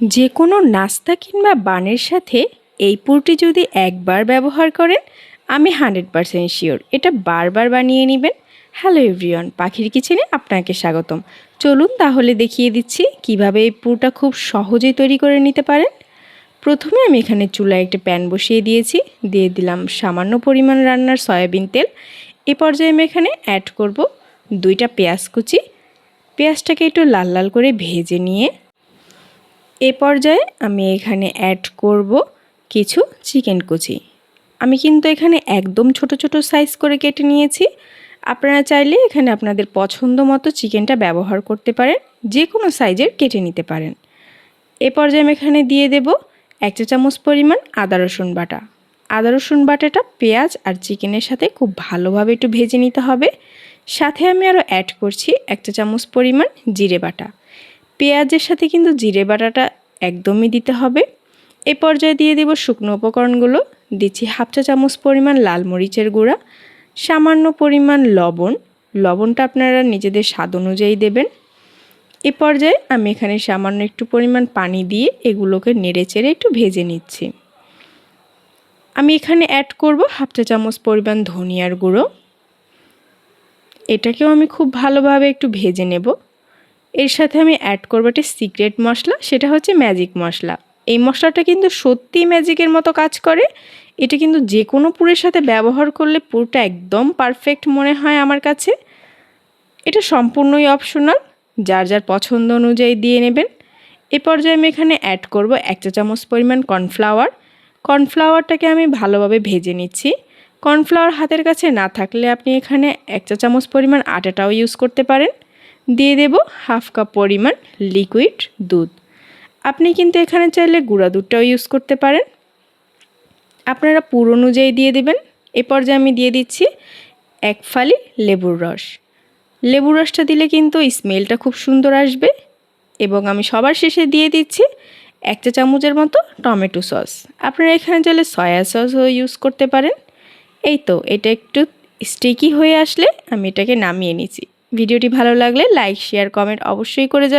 যে কোনো নাস্তা কিংবা বানের সাথে এই পুরটি যদি একবার ব্যবহার করেন, আমি 100% শিওর এটা বারবার বানিয়ে নেবেন। হ্যালো এভরিওয়ান, পাখির কিচেনে আপনাকে স্বাগতম। চলুন তাহলে দেখিয়ে দিচ্ছি কিভাবে এই পুরটা খুব সহজেই তৈরি করে নিতে পারেন। প্রথমে আমি এখানে চুলায় একটা প্যান বসিয়ে দিয়েছি, দিয়ে দিলাম সামান্য পরিমাণ রান্নার সয়াবিন তেল। এ পর্যায়ে আমি এখানে অ্যাড করব 2টা পেঁয়াজ কুচি। পেঁয়াজটাকে একটু লাল লাল করে ভেজে নিয়ে এ পর্যায়ে আমি এখানে অ্যাড করব কিছু চিকেন কুচি। আমি কিন্তু এখানে একদম ছোট ছোট সাইজ করে কেটে নিয়েছি। আপনারা চাইলে এখানে আপনাদের পছন্দ মতো চিকেনটা ব্যবহার করতে পারেন, যে কোনো সাইজের কেটে নিতে পারেন। এ পর্যায়ে আমি এখানে দিয়ে দেব 1 চা চামচ পরিমাণ আদা রসুন বাটা। আদা রসুন বাটাটা পেঁয়াজ আর চিকেনের সাথে খুব ভালোভাবে একটু ভেজে নিতে হবে। সাথে আমি আরও অ্যাড করছি 1 চা চামচ পরিমাণ জিরে বাটা। পেঁয়াজের সাথে কিন্তু জিরে বাটাটা একদমই দিতে হবে। এই পর্যায়ে দিয়ে দেব শুকনো উপকরণগুলো। দিচ্ছি 1/2 চা চামচ পরিমাণ লাল মরিচের গুঁড়া, সামান্য পরিমাণ লবণ। লবণটা আপনারা নিজেদের স্বাদ অনুযায়ী দেবেন। এই পর্যায়ে আমি এখানে সামান্য একটু পরিমাণ পানি দিয়ে এগুলোকে নেড়েচেড়ে একটু ভেজে নিচ্ছি। আমি এখানে অ্যাড করব 1/2 চা চামচ পরিমাণ ধনিয়ার গুঁড়ো। এটাকেও আমি খুব ভালোভাবে একটু ভেজে নেব। এর সাথে আমি অ্যাড করব একটা সিক্রেট মশলা, সেটা হচ্ছে ম্যাজিক মশলা। এই মশলাটা কিন্তু সত্যিই ম্যাজিকের মতো কাজ করে। এটা কিন্তু যে কোনো পুরের সাথে ব্যবহার করলে পুরটা একদম পারফেক্ট মনে হয় আমার কাছে। এটা সম্পূর্ণই অপশনাল, যার যার পছন্দ অনুযায়ী দিয়ে নেবেন। এ পর্যায়ে আমি এখানে অ্যাড করব 1 চা চামচ পরিমাণ কর্নফ্লাওয়ার। কর্নফ্লাওয়ারটাকে আমি ভালোভাবে ভেজে নিচ্ছি। কর্নফ্লাওয়ার হাতের কাছে না থাকলে আপনি এখানে 1 চা চামচ পরিমাণ আটাটাও ইউজ করতে পারেন। দিয়ে দেব 1/2 কাপ পরিমাণ লিকুইড দুধ। আপনি কিন্তু এখানে চাইলে গুঁড়া দুধটাও ইউজ করতে পারেন, আপনারা পুর অনুযায়ী দিয়ে দেবেন। এ পর্যায়ে আমি দিয়ে দিচ্ছি 1 ফালি লেবুর রস। লেবুর রসটা দিলে কিন্তু স্মেলটা খুব সুন্দর আসবে। এবং আমি সবার শেষে দিয়ে দিচ্ছি 1 চা চামচের মতো টমেটো সস। আপনারা এখানে চাইলে সয়া সসও ইউজ করতে পারেন। এই তো, এটা একটু স্টিকি হয়ে আসলে আমি এটাকে নামিয়ে নিচ্ছি। ভিডিওটি ভালো লাগলে লাইক, শেয়ার, কমেন্ট অবশ্যই করে যাবেন।